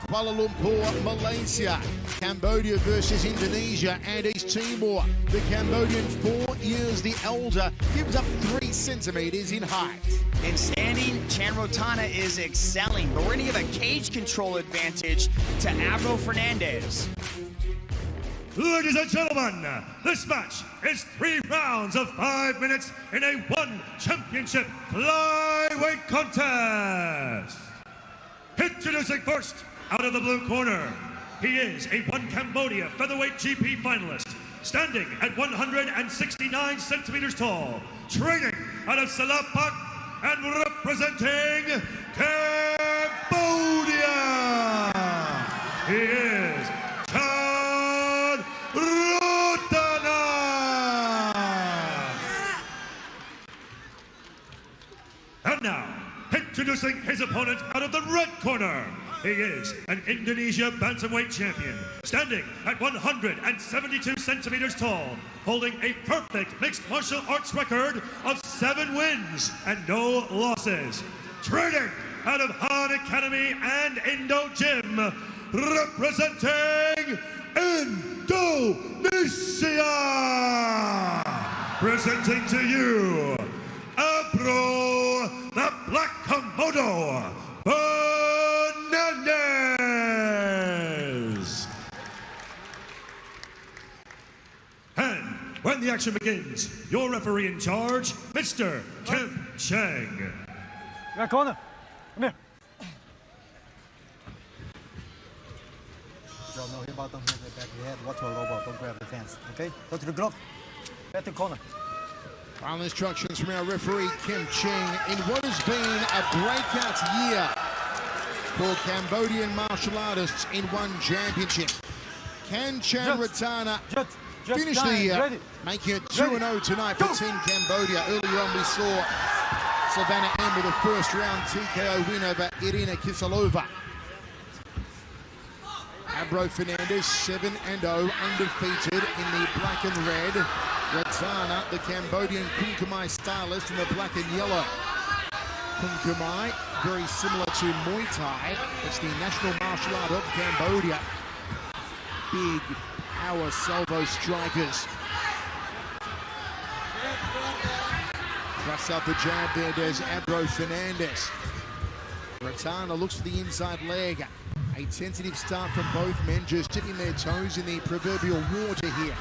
Kuala Lumpur, Malaysia. Cambodia versus Indonesia and East Timor. The Cambodian, 4 years the elder, gives up 3 centimeters in height. In standing, Chanrotana is excelling, but we're going to give a cage control advantage to ABRO FERNANDES. Ladies and gentlemen, this match is 3 rounds of 5 minutes in a 1 championship flyweight contest. Introducing first, out of the blue corner, he is a 1 Cambodia featherweight GP finalist, standing at 169 centimeters tall, training out of Salapak and representing Cambodia. He is and now, introducing his opponent out of the red corner, he is an Indonesia bantamweight champion, standing at 172 centimeters tall, holding a perfect mixed martial arts record of 7 wins and no losses. Training out of Han Academy and Indo Gym, representing Indonesia. Presenting to you, ABRO, the Black Komodo, Fernandez. And when the action begins, your referee in charge, Mr. Kim Chang. Right corner, come here. Don't know about don't hit the back of the head. Watch your elbow, don't grab the fence. Okay? Go to the glove. Back to the corner. Final instructions from our referee, Kim Ching, in what has been a breakout year for Cambodian martial artists in 1 championship. Can Chanrotana finish the year, making it 2-0 tonight for Team Cambodia? Earlier on we saw Savannah M with a first round TKO win over Irina Kiselova. ABRO FERNANDES 7-0, undefeated in the black and red. Ratana, the Cambodian Kunkumai stylist in the black and yellow. Kunkumai, very similar to Muay Thai. It's the national martial art of Cambodia. Big power salvo strikers. Thrusts out the jab there, does ABRO FERNANDES. Ratana looks for the inside leg. A tentative start from both men, just dipping their toes in the proverbial water here.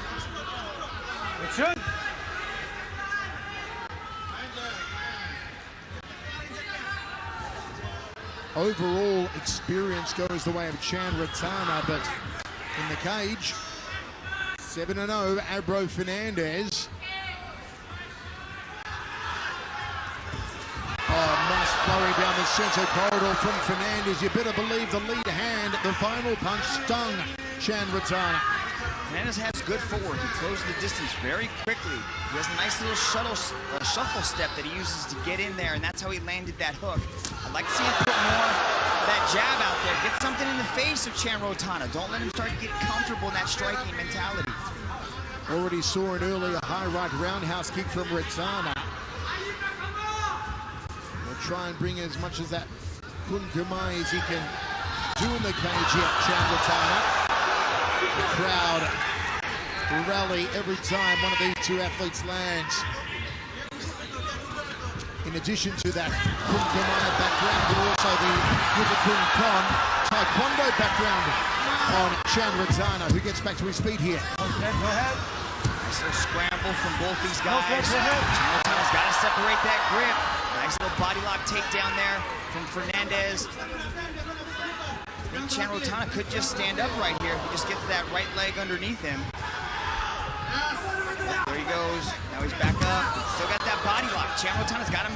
Overall experience goes the way of Chanrotana, but in the cage, 7-0, ABRO FERNANDES. Oh, nice flurry down the center corridor from Fernandez. You better believe the lead hand, the final punch stung Chanrotana. Fernandez has good footwork. He closed the distance very quickly. He has a nice little shuffle step that he uses to get in there, and that's how he landed that hook. I'd like to see him put more of that jab out there. Get something in the face of Chanrotana. Don't let him start to get comfortable in that striking mentality. Already saw an earlier high right roundhouse kick from Ratana. We'll try and bring as much as that Kunkumai as he can do in the cage here, Chanrotana. The crowd rally every time one of these 2 athletes lands. In addition to that Kunkumai background, but also the Yukakun Kon Taekwondo background on Chanrotana, who gets back to his feet here. Okay, go ahead. Nice little scramble from both these guys. Chanrotana's got to separate that grip. Nice little body lock takedown there from Fernandez. I think Chanrotana could just stand up right here if he just gets that right leg underneath him. There he goes. Now he's back up. Still got that body lock. Chanrotana's got to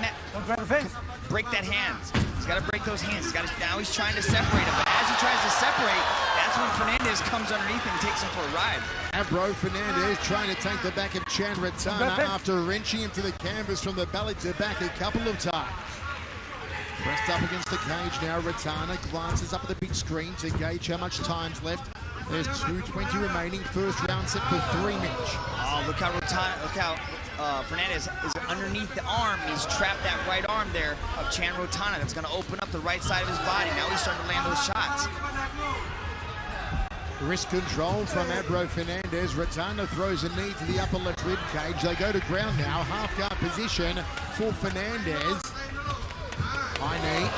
break that hands. He's got to break those hands. Now he's trying to separate him. But as he tries to separate, that's when Fernandez comes underneath him and takes him for a ride. ABRO FERNANDES trying to take the back of Chanrotana after wrenching him to the canvas from the belly to back a couple of times. Pressed up against the cage now, Ratana glances up at the big screen to gauge how much time's left. There's 2:20 remaining, first round set for 3 minutes. Oh, look how Fernandez is underneath the arm. He's trapped that right arm there of Chanrotana. That's going to open up the right side of his body. Now he's starting to land those shots. Wrist control from ABRO Fernandes. Retana throws a knee to the upper left rib cage. They go to ground now. Half guard position for Fernandes. High knee.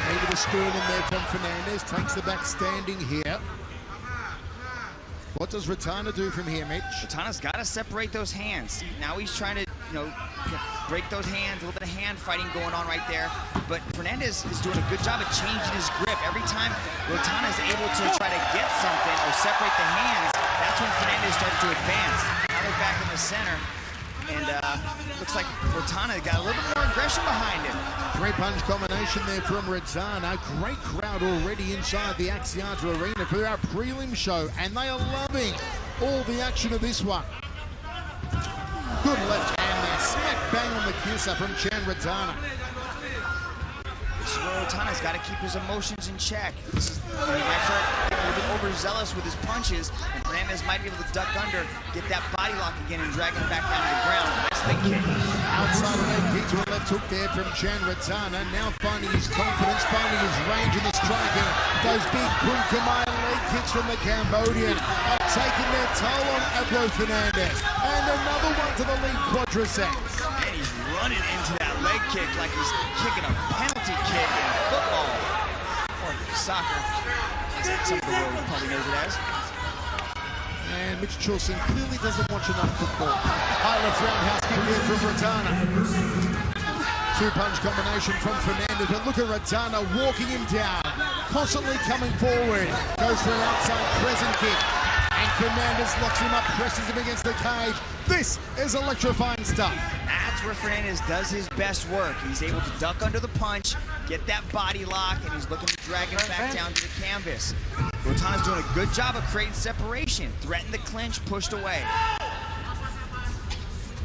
Knee to the sternum there from Fernandes. Takes the back standing here. What does Retana do from here, Mitch? Retana's got to separate those hands. See, now he's trying to, break those hands. A little bit of hand fighting going on right there. But Fernandes is doing a good job of changing his grip. Every time Retana is able to try to get something or separate the hands, that's when Fernandes starts to advance. Now they're back in the center. And looks like Retana got a little bit more aggression behind him. Three-punch combination there from Retana. Great crowd already inside the Axiata Arena for our prelim show, and they are loving all the action of this one. Good left hand there, smack bang on the kisser from Retana. This is where Retana's got to keep his emotions in check. He might start getting a little bit overzealous with his punches, and Fernandes might be able to duck under, get that body lock again, and drag him back down to the ground. Nice leg kick. Outside leg kick to a left hook there from Retana. Now finding his confidence, finding his range in the striking. Those big Kunkamai leg kicks from the Cambodian are taking their toll on ABRO Fernandes. And another one to the lead quadriceps. And he's running into that leg kick like he's kicking a penalty kick in football. Or soccer. Some of the world probably knows it as. And Mitch Chilson clearly doesn't watch enough football. High left roundhouse kick there from Retana. Two-punch combination from Fernandes, but look at Retana walking him down, constantly coming forward. Goes for an outside crescent kick, and Fernandes locks him up, presses him against the cage. This is electrifying stuff. That's where Fernandes does his best work. He's able to duck under the punch, get that body lock, and he's looking to drag him back down to the canvas. Retana's doing a good job of creating separation. Threatened the clinch, pushed away.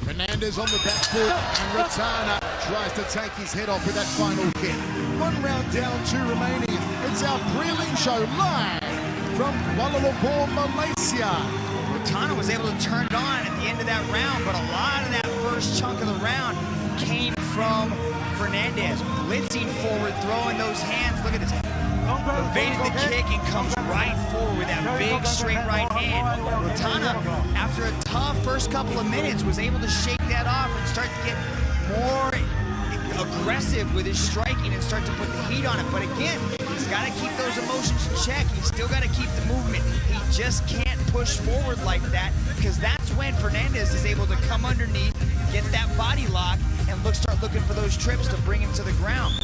Fernandes on the back foot, and Retana tries to take his head off with that final kick. 1 round down, 2 remaining. It's our prelim show live from Kuala Lumpur, Malaysia. Retana was able to turn it on at the end of that round, but a lot of that first chunk of the round came from Fernandes. Blitzing forward, throwing those hands. Look at this. Evaded the kick and comes right forward with that big straight right hand. Retana, after a tough first couple of minutes, was able to shake that off and start to get more aggressive with his striking and start to put the heat on it. But again, he's got to keep those emotions in check. He's still got to keep the movement. He just can't push forward like that, because that's when Fernandes is able to come underneath, get that body lock, and start looking for those trips to bring him to the ground.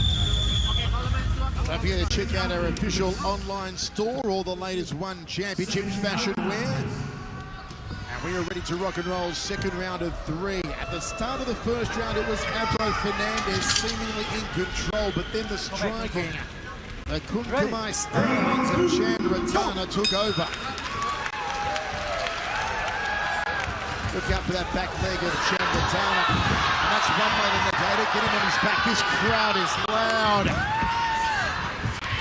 Don't forget to check out our official online store, all the latest One Championship fashion wear. And we are ready to rock and roll second round of 3. At the start of the first round, it was ABRO Fernandes seemingly in control, but then the striking, the Kunkamai Stallions of Retana took over. Look out for that back leg of Retana. And that's one way to negate it. Get him on his back. This crowd is loud.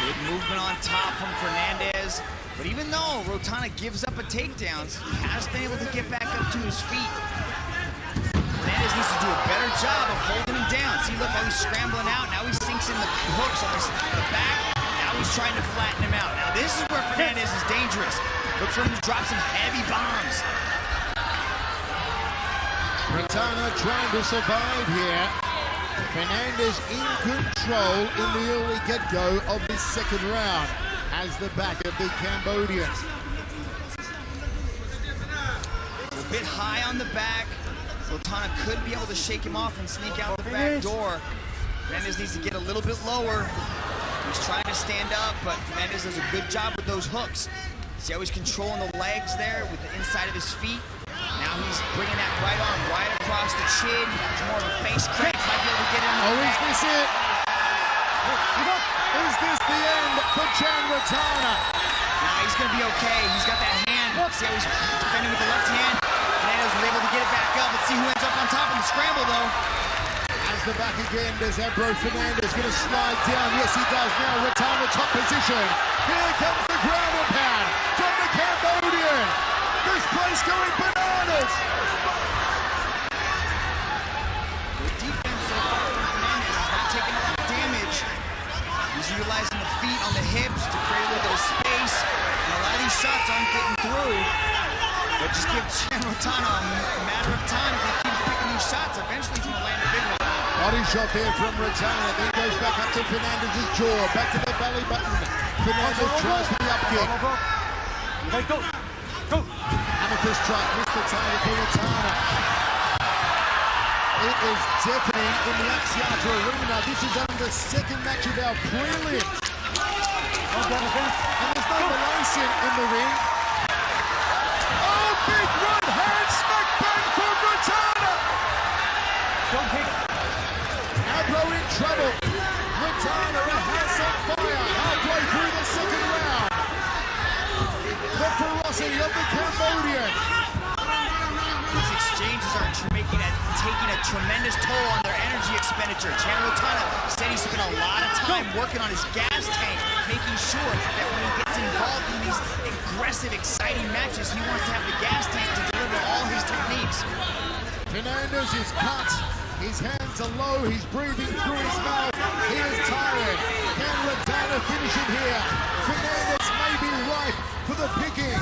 Good movement on top from Fernandes. But even though Retana gives up a takedowns, he has been able to get back up to his feet. Fernandes needs to do a better job of holding him down. See, look how he's scrambling out. Now he sinks in the hooks on the back. Now he's trying to flatten him out. Now this is where Fernandes is dangerous. Look for him to drop some heavy bombs. Retana trying to survive here. Fernandes in control in the early get-go of this second round as the back of the Cambodians. A bit high on the back. Retana could be able to shake him off and sneak out the back door. Fernandes needs to get a little bit lower. He's trying to stand up, but Fernandes does a good job with those hooks. See how he's controlling the legs there with the inside of his feet? Now he's bringing that right arm right across the chin. It's more of a face crank. Might be able to get him. Oh, is this it? Is this the end for Retana? Nah, he's going to be okay. He's got that hand. See how he's defending with the left hand. Fernandes was able to get it back up. Let's see who ends up on top in the scramble, though. As the back again, does ABRO Fernandes going to slide down? Yes, he does. Now Retana top position. Here comes the ground and pound from the Cambodian. This place going bananas. Good defense so far from Fernandes. He's not taking a lot of damage. He's utilizing the feet on the hips to create a little bit of space. And a lot of these getting through. But just give Rotana a matter of time. If he keeps picking these shots, eventually he's going to land a big one. Body shot there from Rotana, then goes back up to Fernandez' jaw, back to the belly button. Fernandez tries for the up kick. Okay, go. Go. Amethyst strike, missed the target for Rotana. It is deafening in the Axiata Arena. This is only the second match of our prelims. And there's no Malaysian in the ring. Oh, big right hand smack bang from Rotana. Don't kick. ABRO in trouble. Rotana, a house on fire, halfway through the second round. The ferocity of the Cambodian. These exchanges are taking a tremendous toll on their energy expenditure. Rotana said he spent a lot of time working on his gas tank, making sure that when he gets involved in these aggressive, exciting matches, he wants to have the gas tank to deliver all his techniques. Fernandez is cut. His hands are low. He's breathing through his mouth. He is tired. Can Rotana finish him here? Fernandez may be ripe for the picking.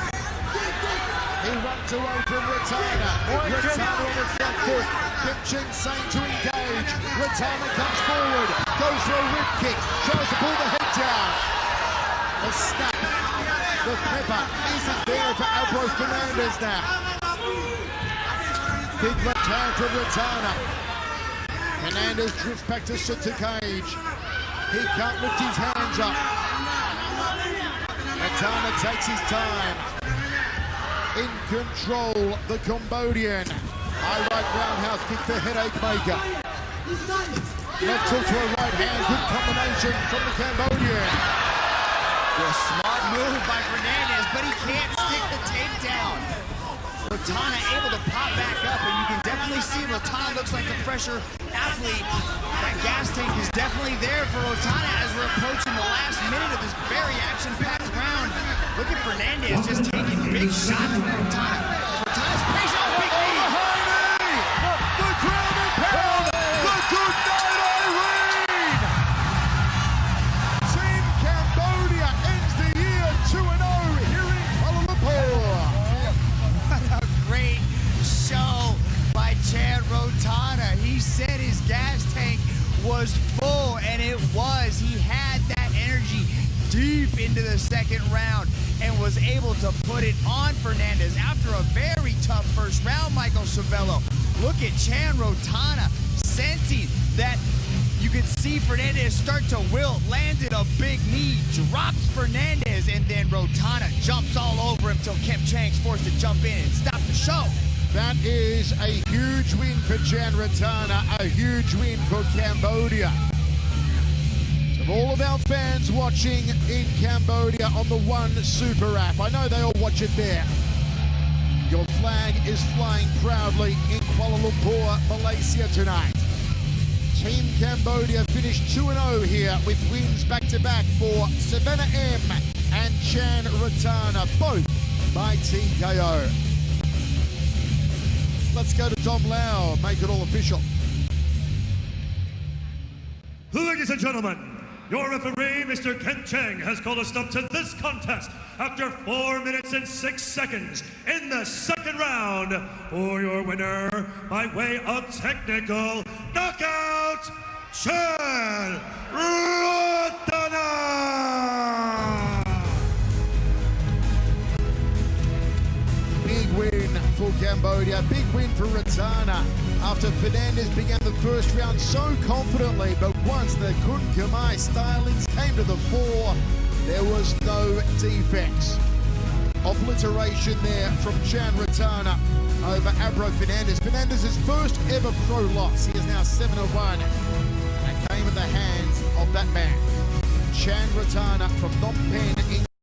He runs away from Rotana. Rotana on the front foot. Kim Ching saying to engage. Rotana comes forward. Goes for a rib kick. Tries to pull the head down. The snap. The pepper isn't there for ABRO Fernandez now. Big left hand from Rotana. Fernandez drifts back to center cage. He can't lift his hands up. Rotana takes his time. In control, the Cambodian. High right roundhouse kick for headache maker. Left hook to a right hand, good combination from the Cambodian. A smart move by Fernandez, but he can't stick the takedown. Rotana able to pop back up, and you can definitely see Rotana looks like the fresher athlete. That gas tank is definitely there for Rotana as we're approaching the last minute of this very action-packed round. Look at Fernandez just taking big shots from Rotana. Rotana's patient. Oh, big knee! The ground and pound! The good night Irene! Team Cambodia ends the year 2-0 here in Kuala Lumpur. What a great show by Rotana. He said his gas tank was full, and it was. He had that energy deep into the second round and was able to put it on Fernandez after a very tough first round, Michael Chavello. Look at Rotana sensing that you could see Fernandez start to wilt, landed a big knee, drops Fernandez, and then Rotana jumps all over him till Kim Chang's forced to jump in and stop the show. That is a huge win for Rotana, a huge win for Cambodia. Of all of our fans watching in Cambodia on the One Super app, I know they all watch it there. Your flag is flying proudly in Kuala Lumpur, Malaysia tonight. Team Cambodia finished 2-0 here with wins back-to-back for Savannah M and Rotana, both by TKO. Let's go to Tom Lau, make it all official. Ladies and gentlemen, your referee, Mr. Ken Cheng, has called a stop to this contest after 4 minutes and 6 seconds in the second round. For your winner, by way of technical knockout, Rotana! Big win for Cambodia, big win for Rotana after Fernandez began the first round so confidently, but once the Kun Khmer stylings came to the fore, there was no defense. Obliteration there from Rotana over ABRO Fernandez. Fernandez's first ever pro loss. He is now 7-1 and came at the hands of that man. Rotana from Phnom Penh,